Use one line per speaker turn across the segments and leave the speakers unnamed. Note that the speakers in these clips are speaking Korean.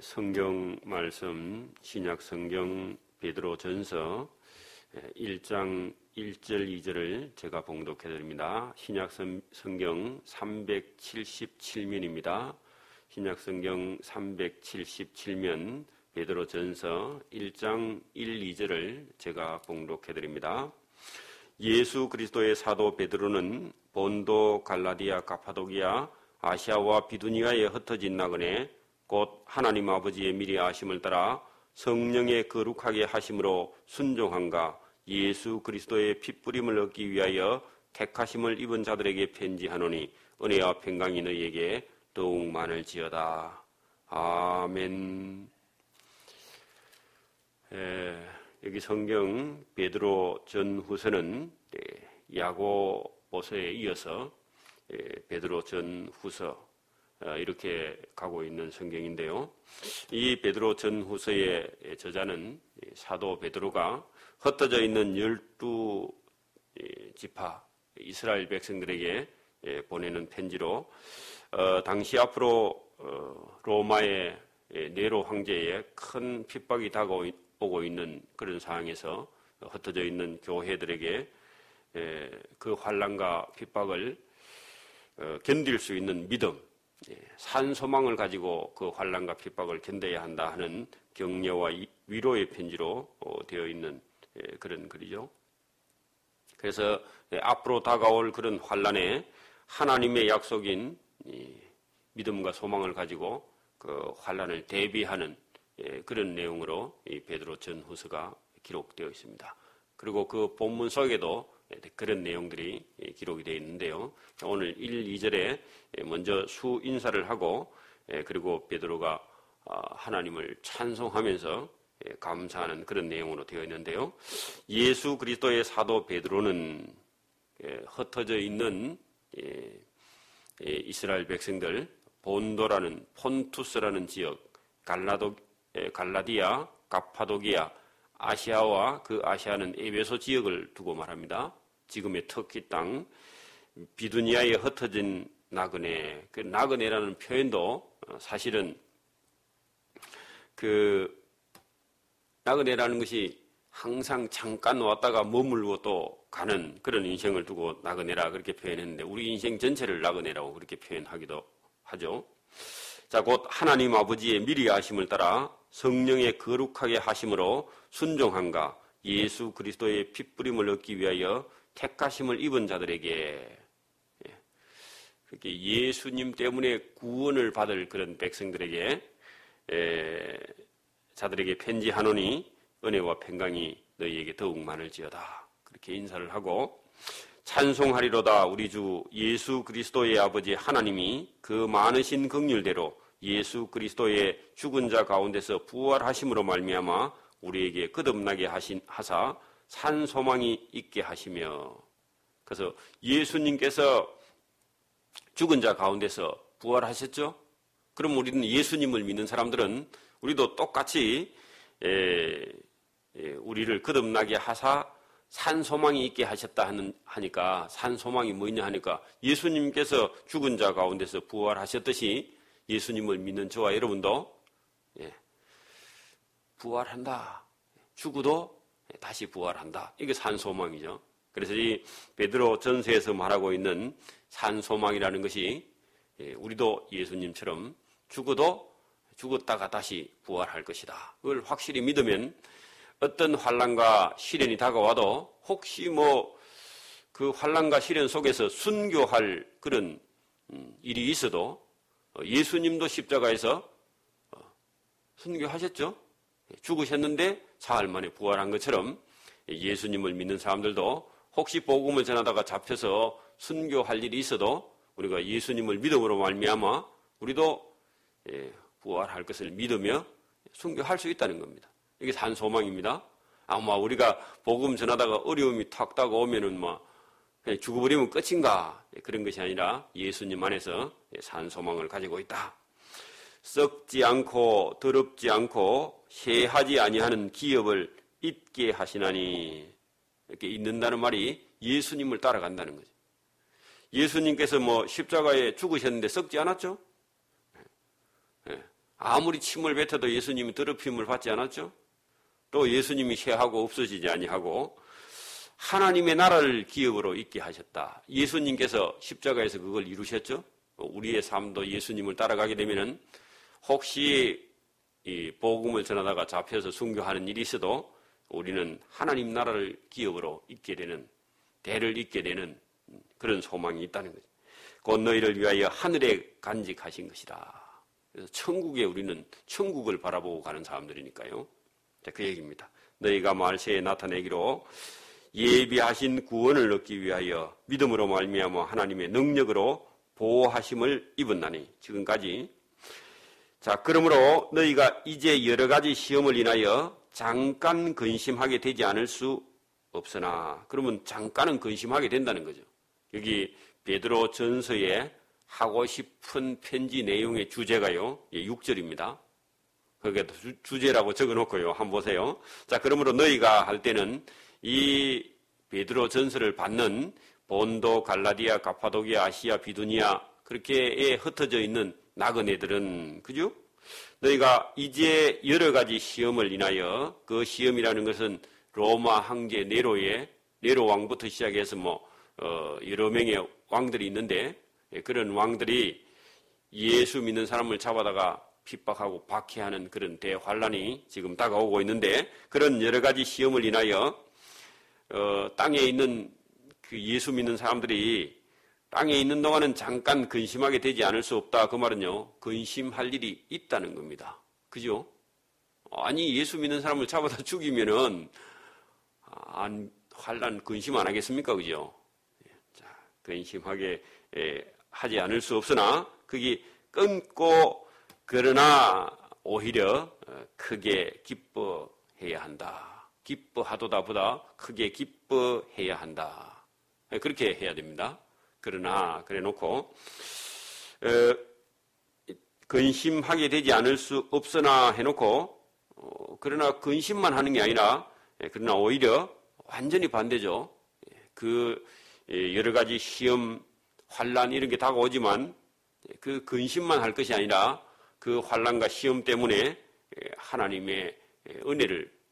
성경 말씀 신약 성경 베드로전서 1장 1절 2절을 제가 봉독해 드립니다. 신약 성경 377면입니다. 신약 성경 377면 베드로전서 1장 1, 2절을 제가 봉독해 드립니다. 예수 그리스도의 사도 베드로는 본도, 갈라디아, 가파도기아, 아시아와 비두니아에 흩어진 나그네 곧 하나님 아버지의 미리 아심을 따라 성령의 거룩하게 하심으로 순종함과 예수 그리스도의 핏부림을 얻기 위하여 택하심을 입은 자들에게 편지하노니 은혜와 평강이 너희에게 더욱 많을지어다. 아멘. 여기 성경 베드로 전후서는 야고보서에 이어서 베드로 전후서 이렇게 가고 있는 성경인데요. 이 베드로 전후서의 저자는 사도 베드로가 흩어져 있는 12지파 이스라엘 백성들에게 보내는 편지로 당시 앞으로 로마의 네로 황제의 큰 핍박이 다가오고 있는 그런 상황에서 흩어져 있는 교회들에게 그 환난과 핍박을 견딜 수 있는 믿음, 산소망을 가지고 그 환난과 핍박을 견뎌야 한다 하는 격려와 위로의 편지로 되어 있는 그런 글이죠. 그래서 앞으로 다가올 그런 환난에 하나님의 약속인 믿음과 소망을 가지고 그 환난을 대비하는 그런 내용으로 이 베드로 전후서가 기록되어 있습니다. 그리고 그 본문 속에도 그런 내용들이 기록이 되어 있는데요. 오늘 1, 2절에 먼저 수인사를 하고 그리고 베드로가 하나님을 찬송하면서 감사하는 그런 내용으로 되어 있는데요. 예수 그리스도의 사도 베드로는 흩어져 있는 이스라엘 백성들 본도라는 폰투스라는 지역, 갈라디아, 가파도기아, 아시아와 그 아시아는 에베소 지역을 두고 말합니다. 지금의 터키 땅, 비두니아에 흩어진 나그네, 그 나그네라는 표현도 사실은 그 나그네라는 것이 항상 잠깐 왔다가 머물고 또 가는 그런 인생을 두고 나그네라 그렇게 표현했는데 우리 인생 전체를 나그네라고 그렇게 표현하기도 하죠. 자, 곧 하나님 아버지의 미리 아심을 따라 성령의 거룩하게 하심으로 순종함과 예수 그리스도의 핏부림을 얻기 위하여 택하심을 입은 자들에게 그렇게 예수님 때문에 구원을 받을 그런 백성들에게 자들에게 편지하노니 은혜와 평강이 너희에게 더욱 많을지어다. 그렇게 인사를 하고 찬송하리로다. 우리 주 예수 그리스도의 아버지 하나님이 그 많으신 긍휼대로 예수 그리스도의 죽은 자 가운데서 부활하심으로 말미암아 우리에게 거듭나게 하사 산 소망이 있게 하시며, 그래서 예수님께서 죽은 자 가운데서 부활하셨죠? 그럼 우리는 예수님을 믿는 사람들은 우리도 똑같이 우리를 거듭나게 하사 산 소망이 있게 하셨다 하니까 산 소망이 뭐냐 하니까 예수님께서 죽은 자 가운데서 부활하셨듯이 예수님을 믿는 저와 여러분도 부활한다. 죽어도 다시 부활한다. 이게 산 소망이죠. 그래서 이 베드로 전서에서 말하고 있는 산 소망이라는 것이 우리도 예수님처럼 죽어도 죽었다가 다시 부활할 것이다. 그걸 확실히 믿으면 어떤 환난과 시련이 다가와도 혹시 그 환난과 시련 속에서 순교할 그런 일이 있어도 예수님도 십자가에서 순교하셨죠. 죽으셨는데 사흘 만에 부활한 것처럼 예수님을 믿는 사람들도 혹시 복음을 전하다가 잡혀서 순교할 일이 있어도 우리가 예수님을 믿음으로 말미암아 우리도 부활할 것을 믿으며 순교할 수 있다는 겁니다. 이게 산 소망입니다. 아마 우리가 복음 전하다가 어려움이 탁 다가오면은 그냥 죽어버리면 끝인가? 그런 것이 아니라 예수님 안에서 산 소망을 가지고 있다. 썩지 않고 더럽지 않고 해하지 아니하는 기업을 잊게 하시나니, 이렇게 잊는다는 말이 예수님을 따라간다는 거죠. 예수님께서 십자가에 죽으셨는데 썩지 않았죠? 아무리 침을 뱉어도 예수님이 더럽힘을 받지 않았죠? 또 예수님이 쇠하고 없어지지 아니하고 하나님의 나라를 기업으로 있게 하셨다. 예수님께서 십자가에서 그걸 이루셨죠? 우리의 삶도 예수님을 따라가게 되면은 혹시 이 복음을 전하다가 잡혀서 순교하는 일이 있어도 우리는 하나님 나라를 기업으로 있게 되는, 대를 잇게 되는 그런 소망이 있다는 거죠. 곧 너희를 위하여 하늘에 간직하신 것이다. 그래서 천국에 우리는 천국을 바라보고 가는 사람들이니까요. 자, 그 얘기입니다. 너희가 말세에 나타내기로 예비하신 구원을 얻기 위하여 믿음으로 말미암아 하나님의 능력으로 보호하심을 입었나니. 지금까지. 자, 그러므로 너희가 이제 여러 가지 시험을 인하여 잠깐 근심하게 되지 않을 수 없으나. 그러면 잠깐은 근심하게 된다는 거죠. 여기 베드로 전서에 하고 싶은 편지 내용의 주제가요, 6절입니다. 거기에 주제라고 적어놓고요. 한번 보세요. 자, 그러므로 너희가 할 때는 이 베드로 전서를 받는 본도, 갈라디아, 가파도기아, 아시아, 비두니아 그렇게 흩어져 있는 나그네들은, 그죠? 너희가 이제 여러 가지 시험을 인하여, 그 시험이라는 것은 로마 황제 네로 왕부터 시작해서 여러 명의 왕들이 있는데, 그런 왕들이 예수 믿는 사람을 잡아다가 핍박하고 박해하는 그런 대환란이 지금 다가오고 있는데, 그런 여러 가지 시험을 인하여 땅에 있는 그 예수 믿는 사람들이 땅에 있는 동안은 잠깐 근심하게 되지 않을 수 없다. 그 말은요, 근심할 일이 있다는 겁니다. 그죠? 아니, 예수 믿는 사람을 잡아다 죽이면은 환란 근심 안 하겠습니까? 그죠? 자, 근심하게 하지 않을 수 없으나 그게 끊고, 그러나 오히려 크게 기뻐해야 한다. 기뻐하도다 보다 크게 기뻐해야 한다. 그렇게 해야 됩니다. 그러나 그래 놓고 근심하게 되지 않을 수 없으나 해놓고 그러나 근심만 하는 게 아니라, 그러나 오히려 완전히 반대죠. 그 여러 가지 시험, 환란 이런 게 다가오지만 그 근심만 할 것이 아니라 그 환란과 시험 때문에 하나님의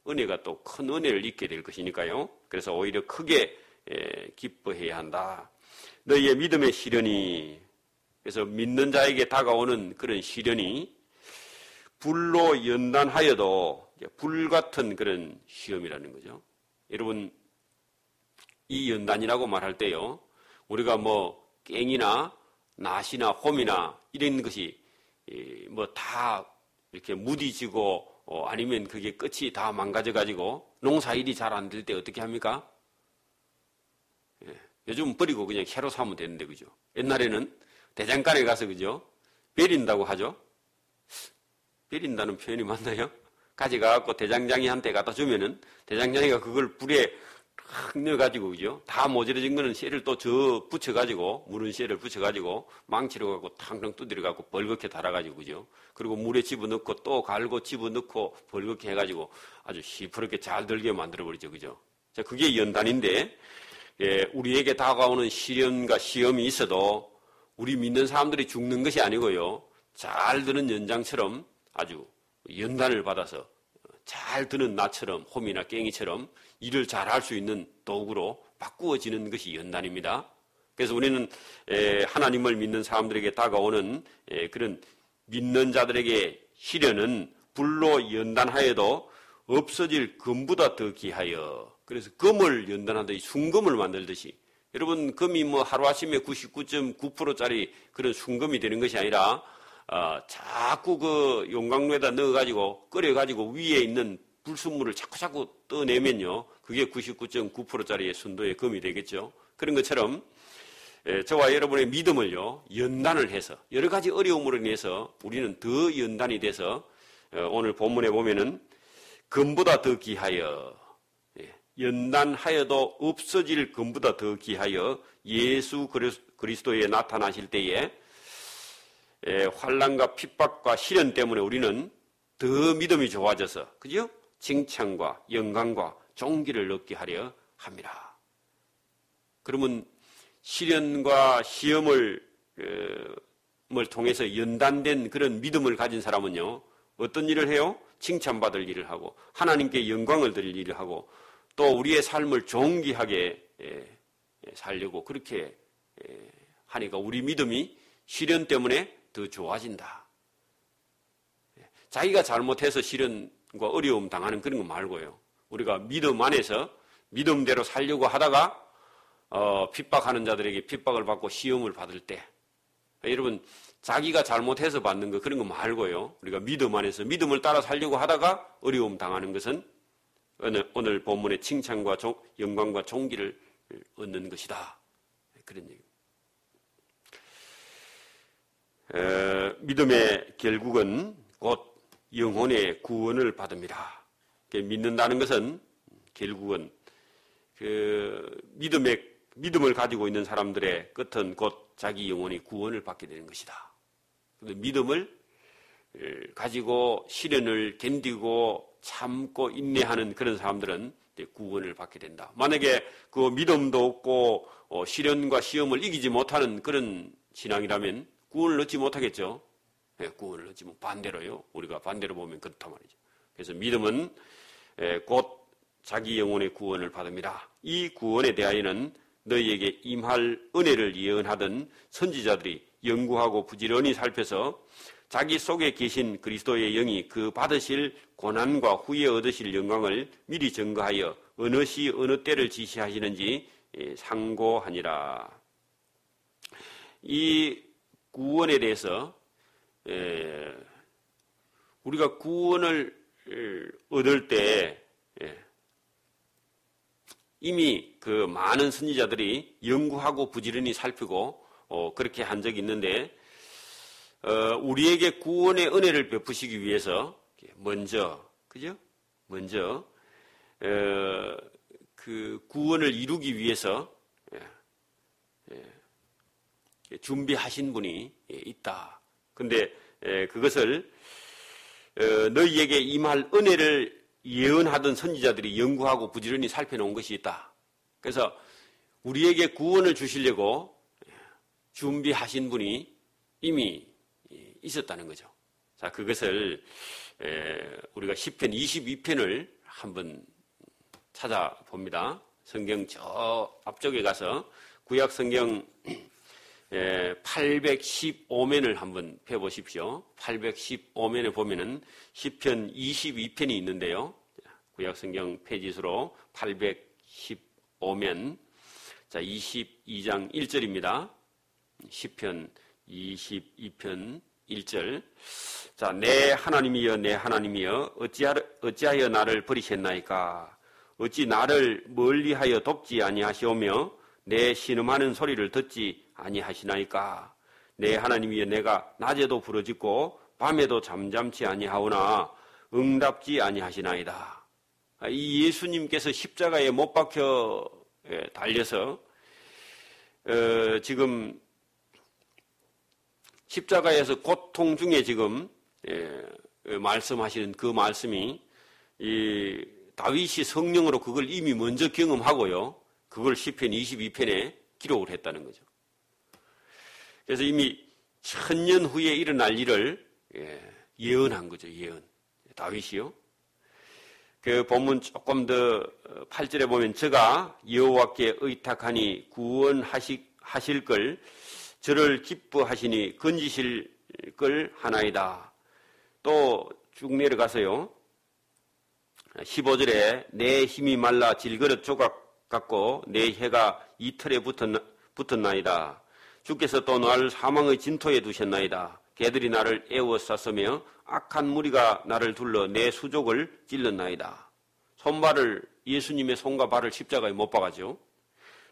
은혜가 또 큰 은혜를 입게 될 것이니까요. 그래서 오히려 크게 기뻐해야 한다. 너희의 믿음의 시련이, 그래서 믿는 자에게 다가오는 그런 시련이 불로 연단하여도 불같은 그런 시험이라는 거죠. 여러분, 이 연단이라고 말할 때요, 우리가 깽이나 낫이나 홈이나 이런 것이 다 이렇게 무디지고 아니면 그게 끝이 다 망가져가지고 농사일이 잘 안 될 때 어떻게 합니까? 요즘 버리고 그냥 해로 사면 되는데, 그죠? 옛날에는 대장간에 가서, 그죠? 베린다고 하죠? 베린다는 표현이 맞나요? 가져가갖고 대장장이한테 갖다 주면은 대장장이가 그걸 불에 확 넣어가지고, 그죠? 다 모자라진 거는 쇠를 또 붙여가지고, 무른 쇠를 붙여가지고, 망치로 갖고 탕탕 두드려갖고 벌겋게 달아가지고, 그죠? 그리고 물에 집어넣고 또 갈고 집어넣고 벌겋게 해가지고 아주 시퍼렇게 잘 들게 만들어버리죠, 그죠? 자, 그게 연단인데, 우리에게 다가오는 시련과 시험이 있어도 우리 믿는 사람들이 죽는 것이 아니고요, 잘 드는 연장처럼 아주 연단을 받아서 잘 드는 나처럼, 홈이나 깽이처럼 일을 잘 할 수 있는 도구로 바꾸어지는 것이 연단입니다. 그래서 우리는 하나님을 믿는 사람들에게 다가오는 그런 믿는 자들에게 시련은 불로 연단하여도 없어질 금보다 더 귀하여. 그래서 금을 연단하듯이 순금을 만들듯이, 여러분, 금이 하루아침에 99.9%짜리 그런 순금이 되는 것이 아니라 자꾸 그 용광로에다 넣어가지고 끓여가지고 위에 있는 불순물을 자꾸 떠내면요, 그게 99.9%짜리의 순도의 금이 되겠죠. 그런 것처럼 저와 여러분의 믿음을요, 연단을 해서 여러 가지 어려움으로 인해서 우리는 더 연단이 돼서 오늘 본문에 보면은 금보다 더 귀하여, 연단하여도 없어질 금보다 더 귀하여 예수 그리스도에 나타나실 때에 환난과 핍박과 시련 때문에 우리는 더 믿음이 좋아져서, 그죠? 칭찬과 영광과 존귀를 얻게 하려 합니다. 그러면 시련과 시험을 통해서 연단된 그런 믿음을 가진 사람은요, 어떤 일을 해요? 칭찬받을 일을 하고 하나님께 영광을 드릴 일을 하고 또 우리의 삶을 존귀하게 살려고 그렇게 하니까 우리 믿음이 시련 때문에 더 좋아진다. 자기가 잘못해서 시련과 어려움 당하는 그런 거 말고요. 우리가 믿음 안에서 믿음대로 살려고 하다가 핍박하는 자들에게 핍박을 받고 시험을 받을 때, 여러분 자기가 잘못해서 받는 거 그런 거 말고요. 우리가 믿음 안에서 믿음을 따라 살려고 하다가 어려움 당하는 것은 오늘 본문의 칭찬과 영광과 존귀를 얻는 것이다. 그런 얘기입니다. 믿음의 결국은 곧 영혼의 구원을 받습니다. 믿는다는 것은 결국은 믿음을 가지고 있는 사람들의 끝은 곧 자기 영혼이 구원을 받게 되는 것이다. 믿음을 가지고 시련을 견디고 참고 인내하는 그런 사람들은 구원을 받게 된다. 만약에 그 믿음도 없고 시련과 시험을 이기지 못하는 그런 신앙이라면 구원을 얻지 못하겠죠. 구원을 얻지 못 반대로요. 우리가 반대로 보면 그렇단 말이죠. 그래서 믿음은 곧 자기 영혼의 구원을 받습니다. 이 구원에 대하여는 너희에게 임할 은혜를 예언하던 선지자들이 연구하고 부지런히 살펴서 자기 속에 계신 그리스도의 영이 그 받으실 고난과 후에 얻으실 영광을 미리 증거하여 어느 시 어느 때를 지시하시는지 상고하니라. 이 구원에 대해서 우리가 구원을 얻을 때 이미 그 많은 선지자들이 연구하고 부지런히 살피고 그렇게 한 적이 있는데 우리에게 구원의 은혜를 베푸시기 위해서 먼저 그 구원을 이루기 위해서 준비하신 분이 있다. 근데 그것을 너희에게 임할 은혜를 예언하던 선지자들이 연구하고 부지런히 살펴놓은 것이 있다. 그래서 우리에게 구원을 주시려고 준비하신 분이 이미 있었다는 거죠. 자, 그것을 우리가 시편 22편을 한번 찾아봅니다. 성경 저 앞쪽에 가서 구약 성경 815면을 한번 펴보십시오. 815면에 보면은 시편 22편이 있는데요. 구약 성경 페이지수로 815면, 자, 22장 1절입니다. 시편 22편 1절. 자, 내 하나님이여, 내 하나님이여, 어찌하여 나를 버리셨나이까? 어찌 나를 멀리하여 돕지 아니하시오며, 내 신음하는 소리를 듣지 아니하시나이까? 내 하나님이여, 내가 낮에도 부르짖고 밤에도 잠잠치 아니하오나 응답지 아니하시나이다. 이 예수님께서 십자가에 못 박혀 달려서 지금 십자가에서 고통 중에 지금 말씀하시는 그 말씀이 이 다윗이 성령으로 그걸 이미 먼저 경험하고요. 그걸 시편 22편에 기록을 했다는 거죠. 그래서 이미 1000년 후에 일어날 일을 예언한 거죠. 예언. 다윗이요. 그 본문 조금 더 8절에 보면 저가 여호와께 의탁하니 구원하실 걸 저를 기뻐하시니 건지실 걸 하나이다. 또 쭉 내려가서요. 15절에 내 힘이 말라 질그릇 조각 같고 내 혀가 이틀에 붙었나이다. 주께서 또 나를 사망의 진토에 두셨나이다. 개들이 나를 에워쌌으며 악한 무리가 나를 둘러 내 수족을 찔렀나이다. 손발을 예수님의 손과 발을 십자가에 못 박아죠.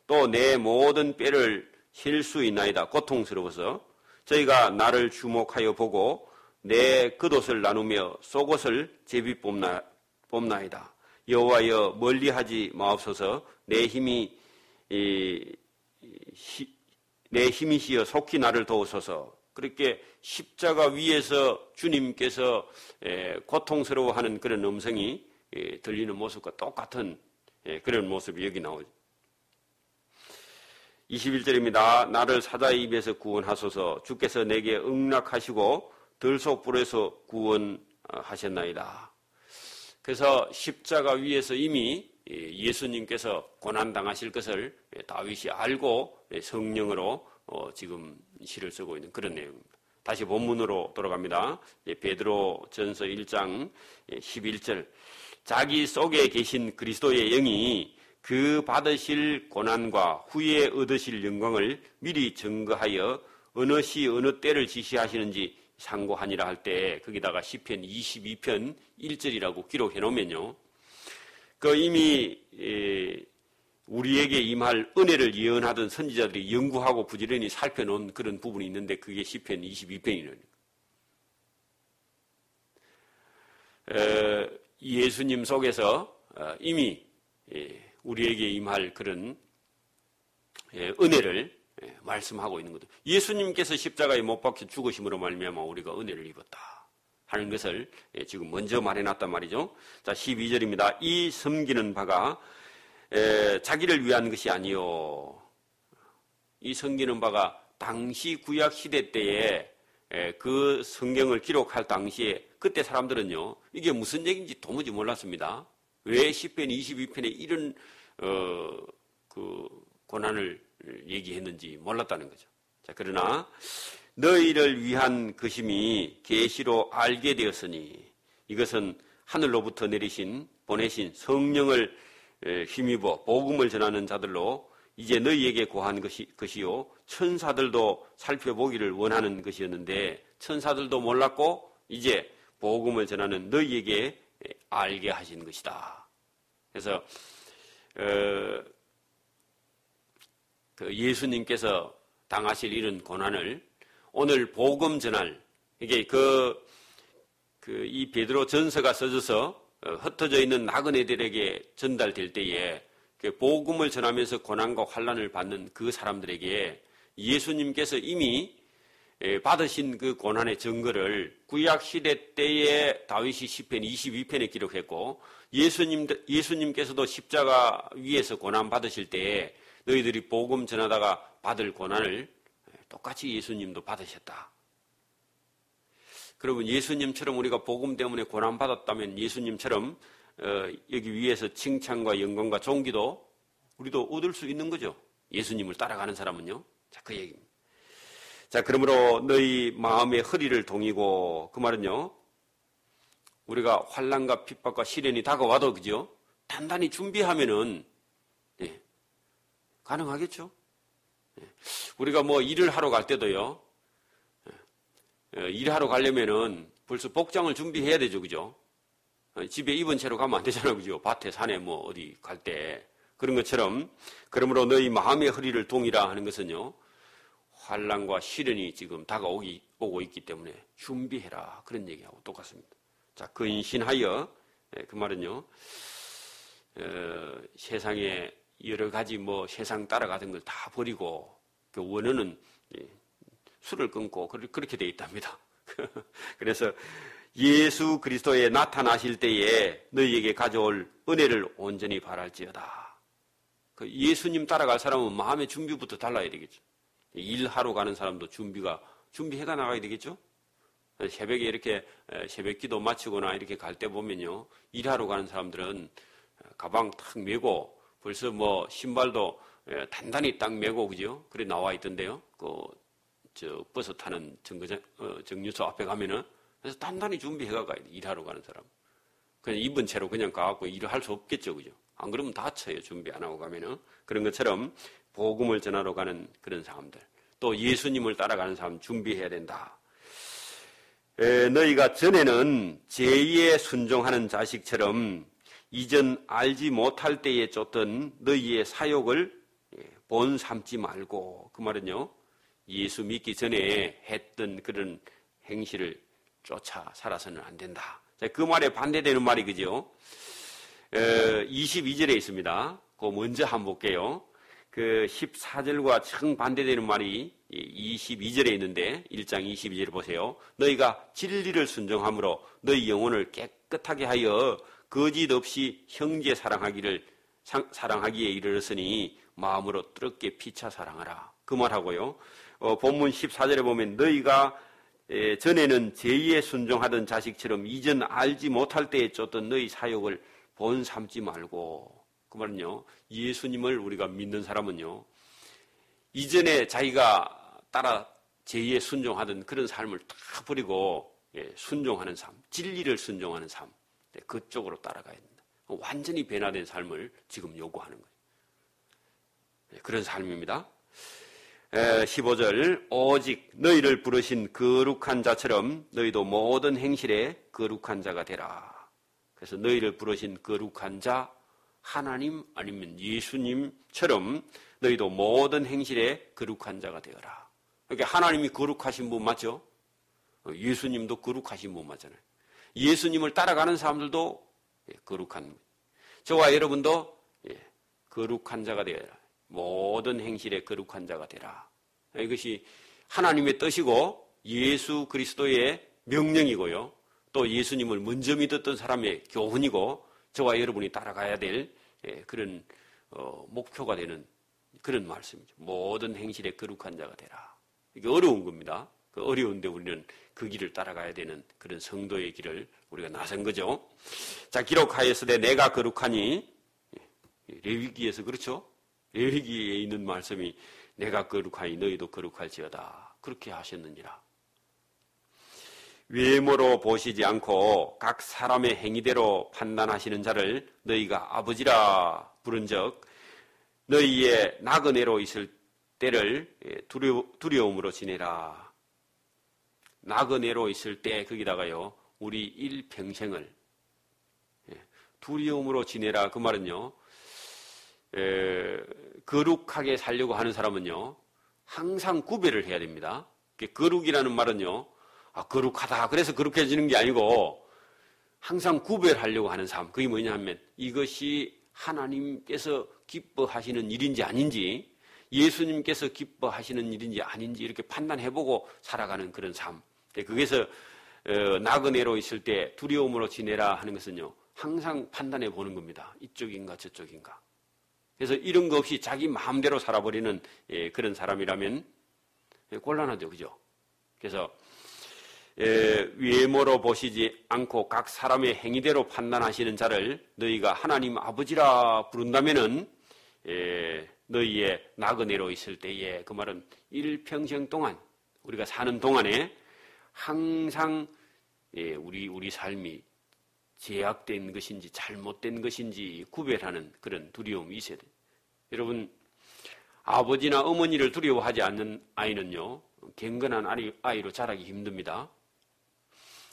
또 내 모든 뼈를 실 수 있나이다. 고통스러워서 저희가 나를 주목하여 보고 내 겉옷을 나누며 속옷을 제비 뽑나이다. 여호와여 멀리하지 마옵소서. 내 힘이시여 속히 나를 도우소서. 그렇게 십자가 위에서 주님께서 고통스러워하는 그런 음성이 들리는 모습과 똑같은 그런 모습이 여기 나오죠. 21절입니다. 나를 사자의 입에서 구원하소서. 주께서 내게 응낙하시고 들소불에서 구원하셨나이다. 그래서 십자가 위에서 이미 예수님께서 고난당하실 것을 다윗이 알고 성령으로 지금 시를 쓰고 있는 그런 내용입니다. 다시 본문으로 돌아갑니다. 베드로 전서 1장 11절. 자기 속에 계신 그리스도의 영이 그 받으실 고난과 후에 얻으실 영광을 미리 증거하여 어느 시 어느 때를 지시하시는지 상고하니라 할 때 거기다가 시편 22편 1절이라고 기록해 놓으면요. 그 이미 우리에게 임할 은혜를 예언하던 선지자들이 연구하고 부지런히 살펴놓은 그런 부분이 있는데 그게 시편 22편이라는 거예요. 예수님 속에서 이미 우리에게 임할 그런 은혜를 말씀하고 있는 거죠. 예수님께서 십자가에 못 박혀 죽으심으로 말미암아 우리가 은혜를 입었다 하는 것을 지금 먼저 말해놨단 말이죠. 자, 12절입니다. 이 섬기는 바가 자기를 위한 것이 아니요. 이 섬기는 바가 당시 구약 시대 때에 그 성경을 기록할 당시에 그때 사람들은요 이게 무슨 얘기인지 도무지 몰랐습니다. 왜 시편 22편에 이런 그 고난을 얘기했는지 몰랐다는 거죠. 자, 그러나 너희를 위한 것임이 계시로 알게 되었으니 이것은 하늘로부터 보내신 성령을 힘입어 복음을 전하는 자들로 이제 너희에게 고한 것이요 천사들도 살펴보기를 원하는 것이었는데 천사들도 몰랐고 이제 복음을 전하는 너희에게 알게 하신 것이다. 그래서 그 예수님께서 당하실 이런 고난을 오늘 복음 전할 이게 이 베드로 전서가 써져서 흩어져 있는 나그네들에게 전달될 때에 그 복음을 전하면서 고난과 환난을 받는 그 사람들에게 예수님께서 이미 받으신 그 고난의 증거를 구약 시대 때에 다윗이 시편 22편에 기록했고 예수님께서도 십자가 위에서 고난 받으실 때에 너희들이 복음 전하다가 받을 고난을 똑같이 예수님도 받으셨다. 그러면 예수님처럼 우리가 복음 때문에 고난 받았다면 예수님처럼 여기 위에서 칭찬과 영광과 존귀도 우리도 얻을 수 있는 거죠. 예수님을 따라가는 사람은요. 자, 그 얘기입니다. 자, 그러므로 너희 마음의 허리를 동이고 그 말은요. 우리가 환난과 핍박과 시련이 다가와도 그죠? 단단히 준비하면은 가능하겠죠? 우리가 뭐 일을 하러 갈 때도요. 일하러 가려면은 벌써 복장을 준비해야 되죠. 그죠? 집에 입은 채로 가면 안 되잖아요. 그죠? 밭에 산에 뭐 어디 갈 때. 그런 것처럼 그러므로 너희 마음의 허리를 동이라 하는 것은요. 환난과 시련이 지금 오고 있기 때문에 준비해라. 그런 얘기하고 똑같습니다. 자, 근신하여 그 말은요. 세상에 여러 가지 뭐 세상 따라가던 걸 다 버리고 그 원어는 술을 끊고 그렇게 돼 있답니다. 그래서 예수 그리스도에 나타나실 때에 너희에게 가져올 은혜를 온전히 바랄지어다. 그 예수님 따라갈 사람은 마음의 준비부터 달라야 되겠죠. 일하러 가는 사람도 준비해가 나가야 되겠죠. 새벽에 이렇게 새벽 기도 마치거나 이렇게 갈 때 보면요. 일하러 가는 사람들은 가방 탁 메고 벌써 뭐 신발도 단단히 딱 메고 그죠? 그래 나와 있던데요. 버스 타는 정류소 앞에 가면은 그래서 단단히 준비해가 가야 돼. 일하러 가는 사람. 그냥 입은 채로 그냥 가갖고 일을 할 수 없겠죠, 그죠? 안 그러면 다쳐요. 준비 안 하고 가면은. 그런 것처럼 복음을 전하러 가는 그런 사람들. 또 예수님을 따라가는 사람 준비해야 된다. 너희가 전에는 제2에 순종하는 자식처럼 이전 알지 못할 때에 쫓던 너희의 사욕을 본 삼지 말고 그 말은요. 예수 믿기 전에 했던 그런 행실을 쫓아 살아서는 안 된다. 그 말에 반대되는 말이 그죠? 22절에 있습니다. 그거 먼저 한번 볼게요. 그 14절과 정반대되는 말이 22절에 있는데 1장 22절을 보세요. 너희가 진리를 순종함으로 너희 영혼을 깨끗하게 하여 거짓 없이 형제 사랑하기에 이르렀으니 마음으로 뜨겁게 피차 사랑하라. 그 말하고요. 본문 14절에 보면 너희가 전에는 제의에 순종하던 자식처럼 이전 알지 못할 때에 쫓던 너희 사욕을 본 삼지 말고. 그 말은요, 예수님을 우리가 믿는 사람은요, 이전에 자기가 따라 제의에 순종하던 그런 삶을 다 버리고 순종하는 삶, 진리를 순종하는 삶, 그쪽으로 따라가야 된다. 완전히 변화된 삶을 지금 요구하는 거예요. 그런 삶입니다. 15절 오직 너희를 부르신 거룩한 자처럼 너희도 모든 행실에 거룩한 자가 되라. 그래서 너희를 부르신 거룩한 자, 하나님 아니면 예수님처럼 너희도 모든 행실에 거룩한 자가 되어라. 그러니까 하나님이 거룩하신 분 맞죠? 예수님도 거룩하신 분 맞잖아요. 예수님을 따라가는 사람들도 거룩한 분. 저와 여러분도 거룩한 자가 되어라. 모든 행실에 거룩한 자가 되라. 이것이 하나님의 뜻이고 예수 그리스도의 명령이고요. 또 예수님을 먼저 믿었던 사람의 교훈이고 저와 여러분이 따라가야 될 그런 목표가 되는 그런 말씀이죠. 모든 행실에 거룩한 자가 되라. 이게 어려운 겁니다. 그 어려운데 우리는 그 길을 따라가야 되는 그런 성도의 길을 우리가 나선 거죠. 자, 기록하였으되 내가 거룩하니, 레위기에서 그렇죠? 레위기에 있는 말씀이 내가 거룩하니 너희도 거룩할지어다. 그렇게 하셨느니라. 외모로 보시지 않고 각 사람의 행위대로 판단하시는 자를 너희가 아버지라 부른즉 너희의 나그네로 있을 때를 두려움으로 지내라. 나그네로 있을 때 거기다가요 우리 일평생을 두려움으로 지내라. 그 말은요 거룩하게 살려고 하는 사람은요 항상 구별을 해야 됩니다. 거룩이라는 말은요 거룩하다 그래서 거룩해지는 게 아니고 항상 구별하려고 하는 삶. 그게 뭐냐 하면 이것이 하나님께서 기뻐하시는 일인지 아닌지 예수님께서 기뻐하시는 일인지 아닌지 이렇게 판단해보고 살아가는 그런 삶. 거기서 나그네로 있을 때 두려움으로 지내라 하는 것은요 항상 판단해보는 겁니다. 이쪽인가 저쪽인가. 그래서 이런 거 없이 자기 마음대로 살아버리는 그런 사람이라면 곤란하죠. 그죠? 그래서 외모로 보시지 않고 각 사람의 행위대로 판단하시는 자를 너희가 하나님 아버지라 부른다면은 너희의 나그네로 있을 때에 그 말은 일평생 동안 우리가 사는 동안에 항상 우리 삶이 제약된 것인지 잘못된 것인지 구별하는 그런 두려움이 있어야 돼요. 여러분 아버지나 어머니를 두려워하지 않는 아이는요 경건한 아이로 자라기 힘듭니다.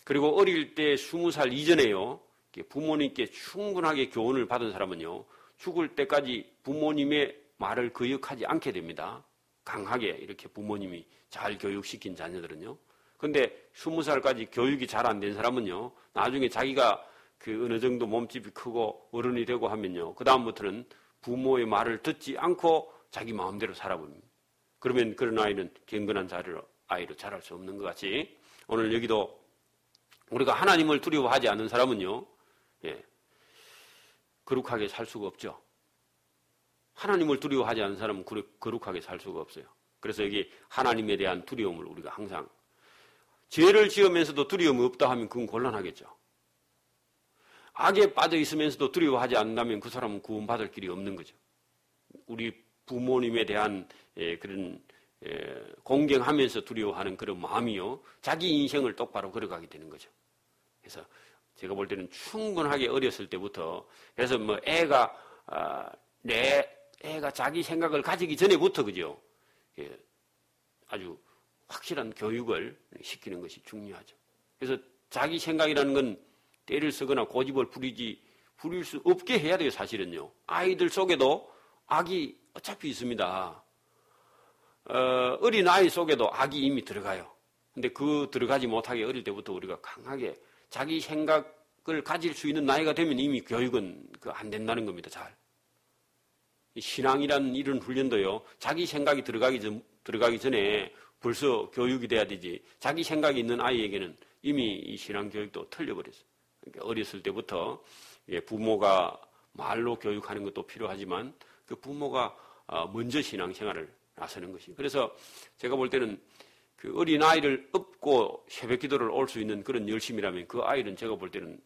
그리고 어릴 때 20살 이전에요 부모님께 충분하게 교훈을 받은 사람은요 죽을 때까지 부모님의 말을 거역하지 않게 됩니다. 강하게 이렇게 부모님이 잘 교육시킨 자녀들은요. 근데 20살까지 교육이 잘 안 된 사람은요 나중에 자기가 그 어느 정도 몸집이 크고 어른이 되고 하면요 그 다음부터는 부모의 말을 듣지 않고 자기 마음대로 살아버립니다. 그러면 그런 아이는 경건한 아이로 자랄 수 없는 것 같이 오늘 여기도 우리가 하나님을 두려워하지 않는 사람은요 거룩하게 살 수가 없죠. 하나님을 두려워하지 않는 사람은 거룩하게 살 수가 없어요. 그래서 여기 하나님에 대한 두려움을 우리가 항상 죄를 지으면서도 두려움이 없다 하면 그건 곤란하겠죠. 악에 빠져 있으면서도 두려워하지 않는다면 그 사람은 구원받을 길이 없는 거죠. 우리 부모님에 대한 그런 공경하면서 두려워하는 그런 마음이요 자기 인생을 똑바로 걸어가게 되는 거죠. 그래서 제가 볼 때는 충분하게 어렸을 때부터 그래서 뭐 애가 자기 생각을 가지기 전에부터 그죠 아주 확실한 교육을 시키는 것이 중요하죠. 그래서 자기 생각이라는 건 때를 쓰거나 고집을 부릴 수 없게 해야 돼요. 사실은요 아이들 속에도 악이 어차피 있습니다. 어린 아이 속에도 악이 이미 들어가요. 근데 그 들어가지 못하게 어릴 때부터 우리가 강하게 자기 생각을 가질 수 있는 나이가 되면 이미 교육은 안 된다는 겁니다. 잘. 신앙이라는 이런 훈련도요. 자기 생각이 들어가기 전에 벌써 교육이 돼야 되지. 자기 생각이 있는 아이에게는 이미 이 신앙 교육도 틀려버렸어요. 그러니까 어렸을 때부터 부모가 말로 교육하는 것도 필요하지만 그 부모가 먼저 신앙생활을 나서는 것이. 그래서 제가 볼 때는 그 어린 아이를 업고 새벽 기도를 올 수 있는 그런 열심이라면 그 아이는 제가 볼 때는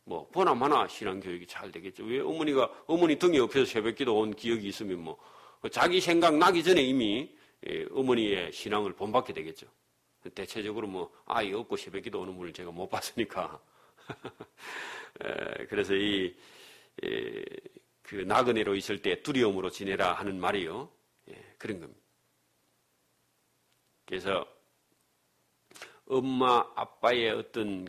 뭐 보나마나 신앙 교육이 잘 되겠죠. 왜 어머니 등에 옆에서 새벽 기도 온 기억이 있으면 뭐 자기 생각 나기 전에 이미 어머니의 신앙을 본받게 되겠죠. 대체적으로 뭐 아이 업고 새벽 기도 오는 분을 제가 못 봤으니까. 그래서 그 나그네로 있을 때 두려움으로 지내라 하는 말이요. 그런 겁니다. 그래서 엄마 아빠의 어떤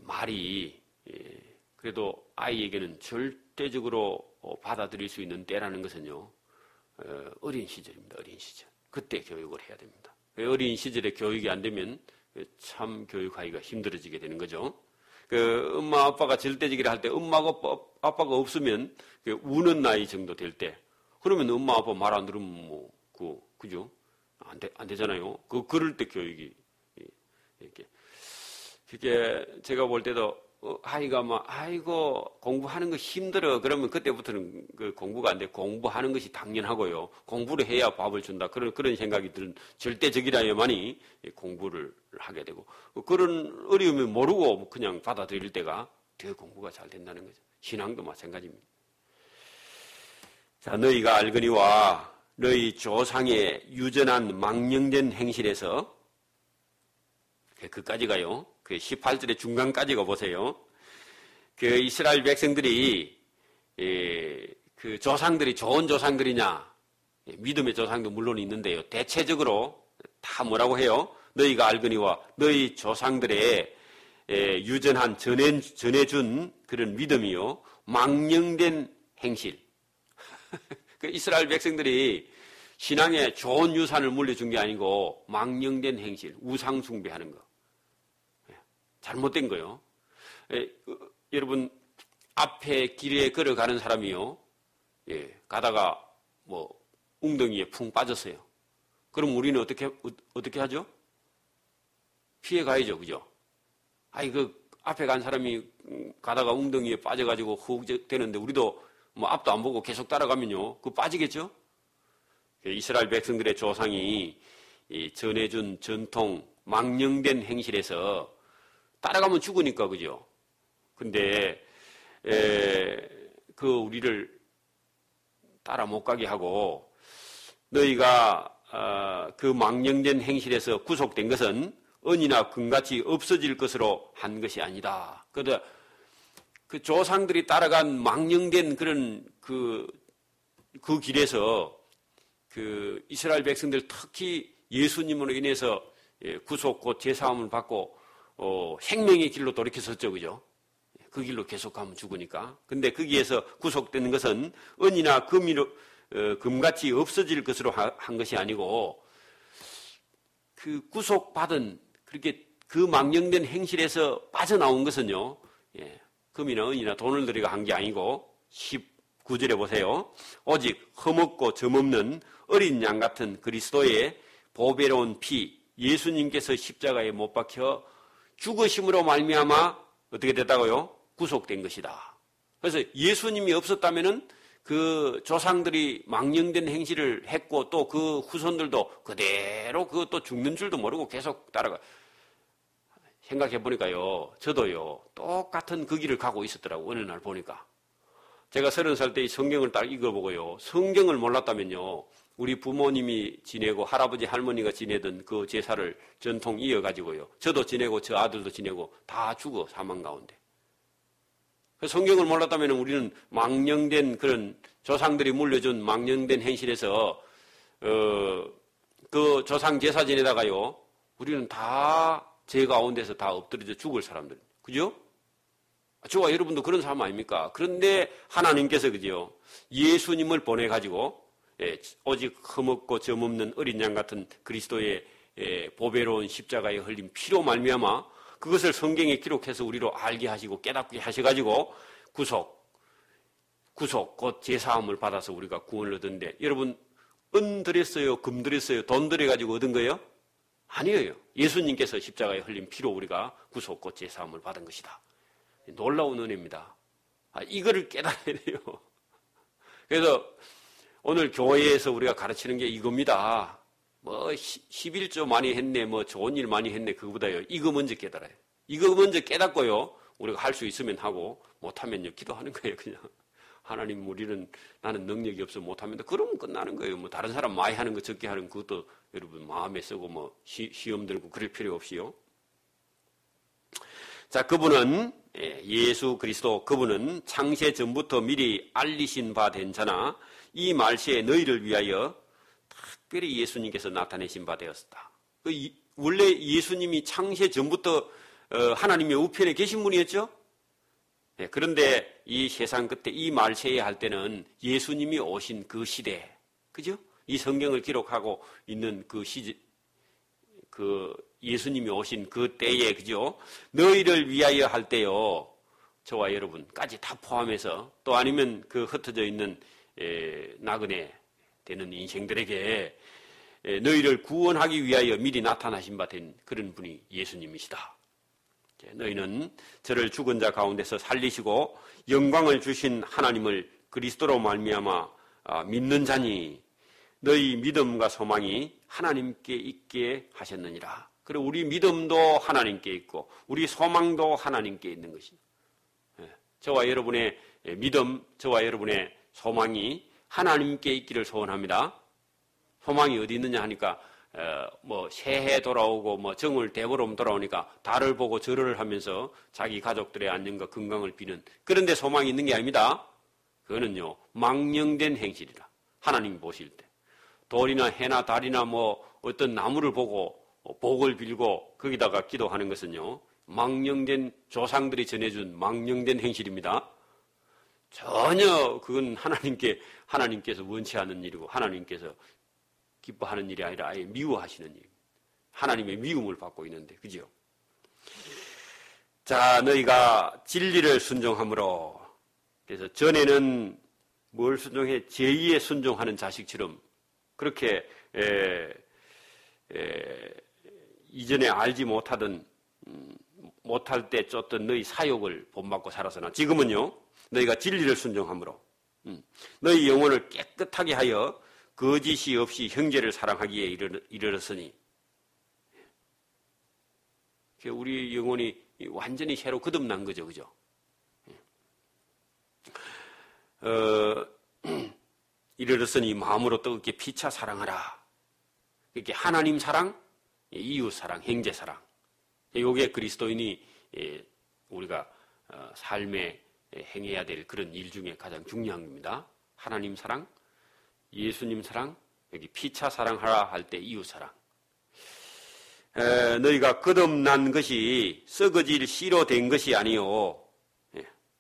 말이 그래도 아이에게는 절대적으로 받아들일 수 있는 때라는 것은요. 어린 시절입니다. 어린 시절. 그때 교육을 해야 됩니다. 어린 시절에 교육이 안 되면 참 교육하기가 힘들어지게 되는 거죠. 엄마 아빠가 절대적이라 할 때 엄마가 아빠가 없으면 우는 나이 정도 될 때 그러면 엄마 아빠 말 안 들으면 그죠? 안 되잖아요. 그럴 때 교육이 이렇게 그게 제가 볼 때도 아이가 아이고 공부하는 거 힘들어 그러면 그때부터는 공부가 안 돼. 공부하는 것이 당연하고요. 공부를 해야 밥을 준다. 그런 생각이 드는 절대적이라야만이 공부를 하게 되고 그런 어려움을 모르고 그냥 받아들일 때가 더 공부가 잘 된다는 거죠. 신앙도 마찬가지입니다. 자, 너희가 알거니와 너희 조상의 유전한 망령된 행실에서 그까지 가요. 그 18절의 중간까지가 보세요. 그 이스라엘 백성들이 그 조상들이 좋은 조상들이냐? 믿음의 조상도 물론 있는데요. 대체적으로 다 뭐라고 해요? 너희가 알거니와 너희 조상들의 유전한 전해준 그런 믿음이요. 망령된 행실. 그 이스라엘 백성들이 신앙에 좋은 유산을 물려준 게 아니고 망령된 행실, 우상 숭배하는 거. 잘못된 거요. 여러분 앞에 길에 걸어가는 사람이요. 가다가 웅덩이에 풍 빠졌어요. 그럼 우리는 어떻게 하죠? 피해 가야죠, 그죠? 앞에 간 사람이 가다가 웅덩이에 빠져가지고 훅 되는데 우리도 앞도 안 보고 계속 따라가면요, 빠지겠죠? 이스라엘 백성들의 조상이 전해준 전통 망령된 행실에서 따라가면 죽으니까, 그죠? 근데, 우리를 따라 못 가게 하고, 너희가, 그 망령된 행실에서 구속된 것은 은이나 금같이 없어질 것으로 한 것이 아니다. 그러다, 그 조상들이 따라간 망령된 그런 그 길에서 이스라엘 백성들 특히 예수님으로 인해서 구속 곧 제사함을 받고 생명의 길로 돌이켰었죠, 그죠? 그 길로 계속 가면 죽으니까. 근데 거기에서 구속되는 것은 은이나 금같이 없어질 것으로 한 것이 아니고, 그 구속받은, 그렇게 그 망령된 행실에서 빠져나온 것은요, 금이나 은이나 돈을 들여가 한 게 아니고, 19절에 보세요. 오직 흠없고 점없는 어린 양 같은 그리스도의 보배로운 피, 예수님께서 십자가에 못 박혀 죽으심으로 말미암아 어떻게 됐다고요? 구속된 것이다. 그래서 예수님이 없었다면은 그 조상들이 망령된 행실을 했고 또 그 후손들도 그대로 또 죽는 줄도 모르고 계속 따라가. 생각해 보니까요, 저도요 똑같은 그 길을 가고 있었더라고. 어느 날 보니까 제가 30살 때 이 성경을 딱 읽어보고요, 성경을 몰랐다면요, 우리 부모님이 지내고 할아버지 할머니가 지내던 그 제사를 전통 이어가지고요, 저도 지내고 저 아들도 지내고 다 죽어, 사망 가운데. 성경을 몰랐다면 우리는 망령된 그런 조상들이 물려준 망령된 행실에서 그 조상 제사 지내다가요, 우리는 다 제 가운데서 다 엎드려져 죽을 사람들, 그죠? 저와 여러분도 그런 사람 아닙니까? 그런데 하나님께서 그죠, 예수님을 보내가지고 오직 흠없고 점없는 어린 양 같은 그리스도의 보배로운 십자가에 흘린 피로 말미암아 그것을 성경에 기록해서 우리로 알게 하시고 깨닫게 하셔가지고 구속 곧 제사함을 받아서 우리가 구원을 얻었는데, 여러분 은 드렸어요? 금 드렸어요? 돈 드려가지고 얻은 거예요? 아니에요. 예수님께서 십자가에 흘린 피로 우리가 구속 곧 제사함을 받은 것이다. 놀라운 은혜입니다. 이거를 깨달아야 돼요. 그래서 오늘 교회에서 우리가 가르치는 게 이겁니다. 뭐 11조 많이 했네, 뭐 좋은 일 많이 했네, 그거보다요. 이거 먼저 깨달아요. 이거 먼저 깨닫고요. 우리가 할 수 있으면 하고 못하면요 기도하는 거예요. 그냥 하나님, 우리는 나는 능력이 없어 못하면 그러면 끝나는 거예요. 뭐 다른 사람 많이 하는 거 적게 하는 그것도 여러분 마음에 쓰고 뭐 시험 들고 그럴 필요 없이요. 자, 그분은 예수 그리스도, 그분은 창세 전부터 미리 알리신 바 된 자나 이 말세에 너희를 위하여 특별히 예수님께서 나타내신 바 되었다. 원래 예수님이 창세 전부터 하나님의 우편에 계신 분이었죠. 그런데 이 세상 끝에 이 말세에 할 때는 예수님이 오신 그 시대, 그죠? 이 성경을 기록하고 있는 그 예수님이 오신 그 때에, 그죠? 너희를 위하여 할 때요, 저와 여러분까지 다 포함해서, 또 아니면 그 흩어져 있는 나그네 되는 인생들에게 너희를 구원하기 위하여 미리 나타나신 바 된 그런 분이 예수님이시다. 너희는 저를 죽은 자 가운데서 살리시고 영광을 주신 하나님을 그리스도로 말미암아 믿는 자니 너희 믿음과 소망이 하나님께 있게 하셨느니라. 그리고 우리 믿음도 하나님께 있고 우리 소망도 하나님께 있는 것이죠. 저와 여러분의 믿음, 저와 여러분의 소망이 하나님께 있기를 소원합니다. 소망이 어디 있느냐 하니까 뭐 새해 돌아오고 뭐 정월 대보름 돌아오니까 달을 보고 절을 하면서 자기 가족들의 안녕과 건강을 비는, 그런데 소망이 있는 게 아닙니다. 그거는요 망령된 행실이라. 하나님이 보실 때 돌이나 해나 달이나 뭐 어떤 나무를 보고 복을 빌고 거기다가 기도하는 것은요 망령된, 조상들이 전해준 망령된 행실입니다. 전혀 그건 하나님께서 원치 않는 일이고 하나님께서 기뻐하는 일이 아니라 아예 미워하시는 일. 하나님의 미움을 받고 있는데, 그죠? 자, 너희가 진리를 순종함으로, 그래서 전에는 뭘 순종해? 제2의 순종하는 자식처럼 그렇게 이전에 알지 못하던 못할 때 쫓던 너희 사욕을 본받고 살았으나 지금은요 너희가 진리를 순종함으로 너희 영혼을 깨끗하게 하여 거짓이 없이 형제를 사랑하기에 이르렀으니, 우리 영혼이 완전히 새로 거듭난 거죠, 그죠? 이르렀으니 마음으로 뜨겁게 피차 사랑하라. 이렇게 하나님 사랑, 이웃 사랑, 형제 사랑. 이게 그리스도인이 우리가 삶에 행해야 될 그런 일 중에 가장 중요한 겁니다. 하나님 사랑, 예수님 사랑, 여기 피차 사랑하라 할 때 이웃 사랑. 너희가 거듭난 것이 썩어질 씨로 된 것이 아니요.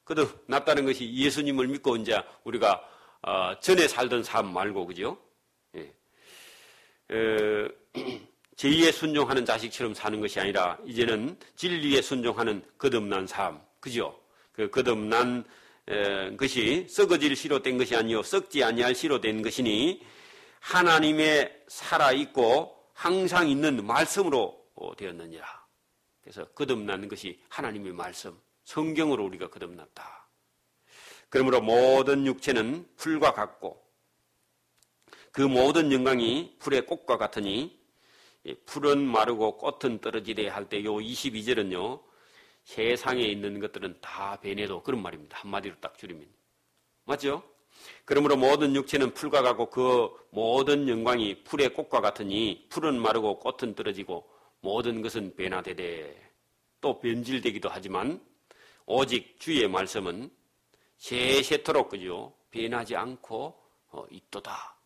거듭났다는 것이 예수님을 믿고 이제 우리가 전에 살던 삶 말고, 그죠? 제2에 순종하는 자식처럼 사는 것이 아니라 이제는 진리에 순종하는 거듭난 삶, 그죠? 그 거듭난 것이 썩어질 씨로 된 것이 아니요 썩지 아니할 씨로 된 것이니 하나님의 살아있고 항상 있는 말씀으로 되었느니라. 그래서 거듭난 것이 하나님의 말씀, 성경으로 우리가 거듭났다. 그러므로 모든 육체는 풀과 같고 그 모든 영광이 풀의 꽃과 같으니 풀은 마르고 꽃은 떨어지되 할 때 요 22절은요 세상에 있는 것들은 다 변해도, 그런 말입니다. 한마디로 딱 줄이면. 맞죠? 그러므로 모든 육체는 풀과 같고 그 모든 영광이 풀의 꽃과 같으니 풀은 마르고 꽃은 떨어지고 모든 것은 변화되되 또 변질되기도 하지만 오직 주의 말씀은 세세토록, 그죠? 변하지 않고 있도다.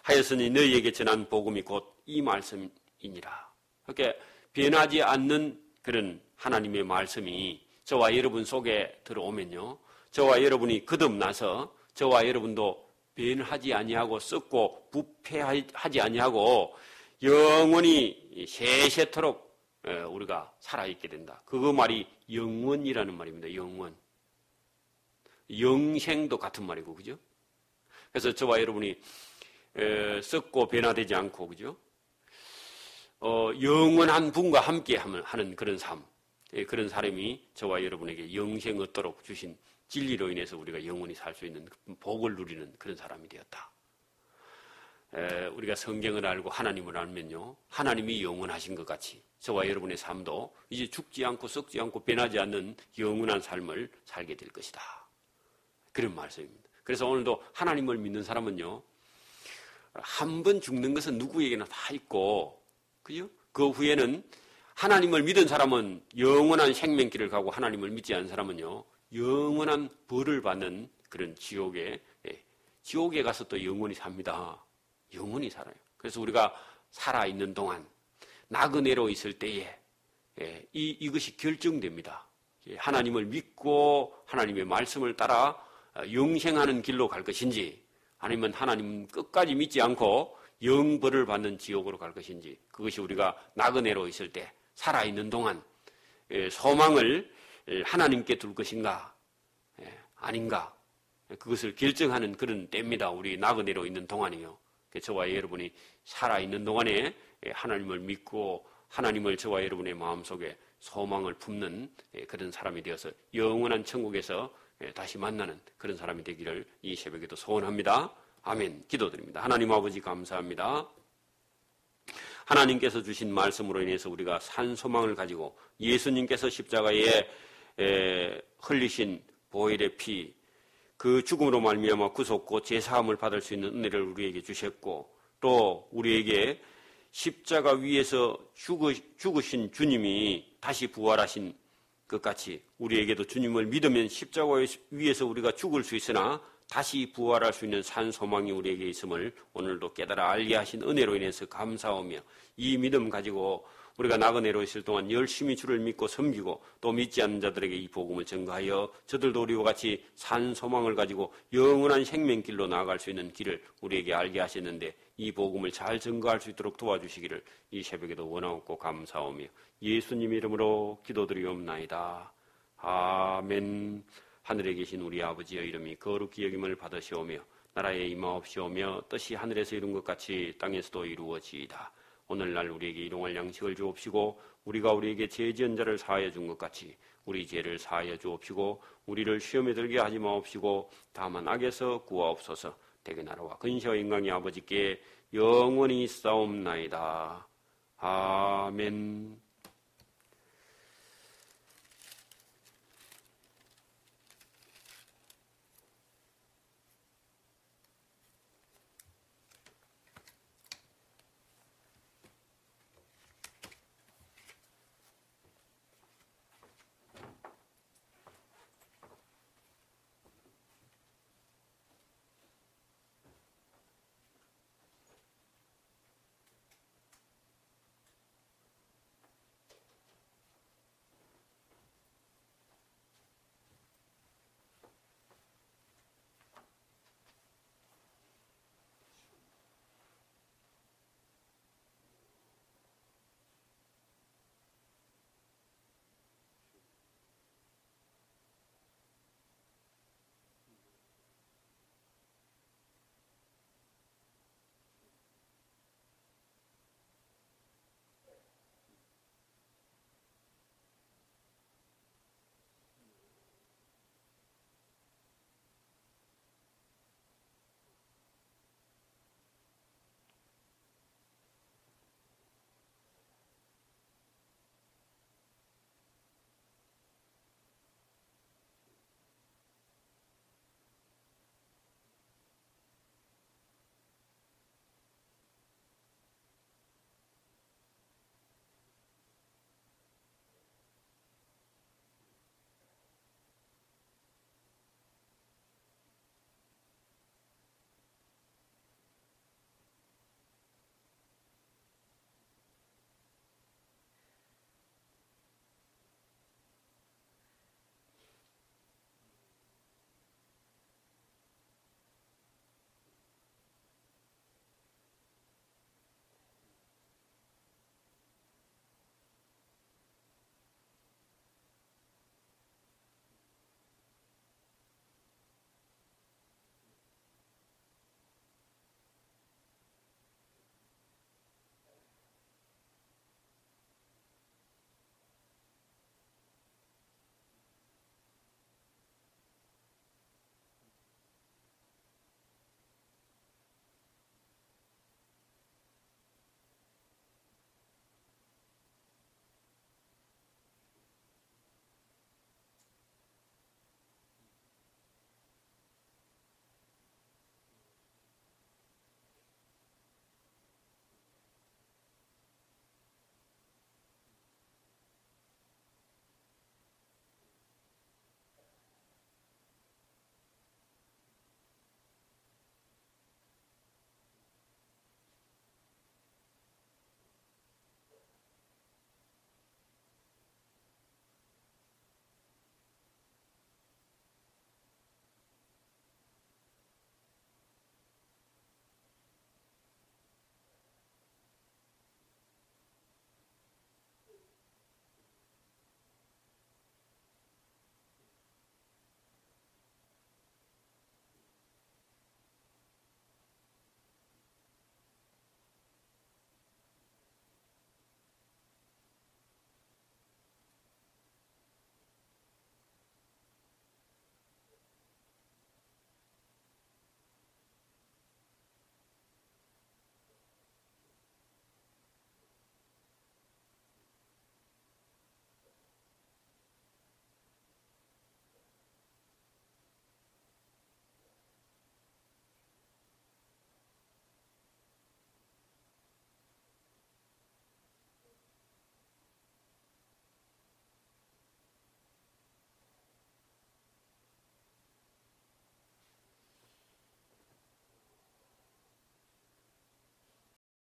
하였으니 너희에게 전한 복음이 곧 이 말씀이니라. 그렇게 변하지 않는 그런 하나님의 말씀이 저와 여러분 속에 들어오면요, 저와 여러분이 거듭나서 저와 여러분도 변하지 아니하고 썩고 부패하지 아니하고 영원히 세세토록 우리가 살아있게 된다. 그거 말이 영원이라는 말입니다. 영원. 영생도 같은 말이고, 그죠? 그래서 저와 여러분이 썩고 변화되지 않고, 그죠? 영원한 분과 함께 하는 그런 삶. 그런 사람이 저와 여러분에게 영생 얻도록 주신 진리로 인해서 우리가 영원히 살 수 있는 복을 누리는 그런 사람이 되었다. 우리가 성경을 알고 하나님을 알면요, 하나님이 영원하신 것 같이 저와 여러분의 삶도 이제 죽지 않고 썩지 않고 변하지 않는 영원한 삶을 살게 될 것이다. 그런 말씀입니다. 그래서 오늘도 하나님을 믿는 사람은요, 한 번 죽는 것은 누구에게나 다 있고, 그죠? 그 후에는 하나님을 믿은 사람은 영원한 생명길을 가고, 하나님을 믿지 않은 사람은요, 영원한 벌을 받는 그런 지옥에 가서 또 영원히 삽니다. 영원히 살아요. 그래서 우리가 살아있는 동안, 나그네로 있을 때에 이것이 결정됩니다. 하나님을 믿고 하나님의 말씀을 따라 영생하는 길로 갈 것인지, 아니면 하나님 끝까지 믿지 않고 영벌을 받는 지옥으로 갈 것인지, 그것이 우리가 나그네로 있을 때 살아있는 동안 소망을 하나님께 둘 것인가 아닌가, 그것을 결정하는 그런 때입니다. 우리 나그네로 있는 동안이요. 저와 여러분이 살아있는 동안에 하나님을 믿고 하나님을 저와 여러분의 마음속에 소망을 품는 그런 사람이 되어서 영원한 천국에서 다시 만나는 그런 사람이 되기를 이 새벽에도 소원합니다. 아멘. 기도드립니다. 하나님 아버지 감사합니다. 하나님께서 주신 말씀으로 인해서 우리가 산 소망을 가지고 예수님께서 십자가에 흘리신 보혈의 피, 그 죽음으로 말미암아 구속고 제사함을 받을 수 있는 은혜를 우리에게 주셨고, 또 우리에게 십자가 위에서 죽으신 주님이 다시 부활하신 것 같이 우리에게도 주님을 믿으면 십자가 위에서 우리가 죽을 수 있으나 다시 부활할 수 있는 산 소망이 우리에게 있음을 오늘도 깨달아 알게 하신 은혜로 인해서 감사하며, 이 믿음 가지고 우리가 나그네로 있을 동안 열심히 주를 믿고 섬기고 또 믿지 않는 자들에게 이 복음을 전가하여 저들도 우리와 같이 산 소망을 가지고 영원한 생명길로 나아갈 수 있는 길을 우리에게 알게 하셨는데, 이 복음을 잘 전가할 수 있도록 도와주시기를 이 새벽에도 원하옵고 감사하며 예수님 이름으로 기도드리옵나이다. 아멘. 하늘에 계신 우리 아버지의 이름이 거룩히 여김을 받으시오며 나라에 임하옵시오며 뜻이 하늘에서 이룬 것 같이 땅에서도 이루어지이다. 오늘날 우리에게 일용할 양식을 주옵시고 우리가 우리에게 죄 지은 자를 사하여 준 것 같이 우리 죄를 사하여 주옵시고 우리를 시험에 들게 하지 마옵시고 다만 악에서 구하옵소서. 대개 나라와 근시와 영광이 아버지께 영원히 싸움나이다. 아멘.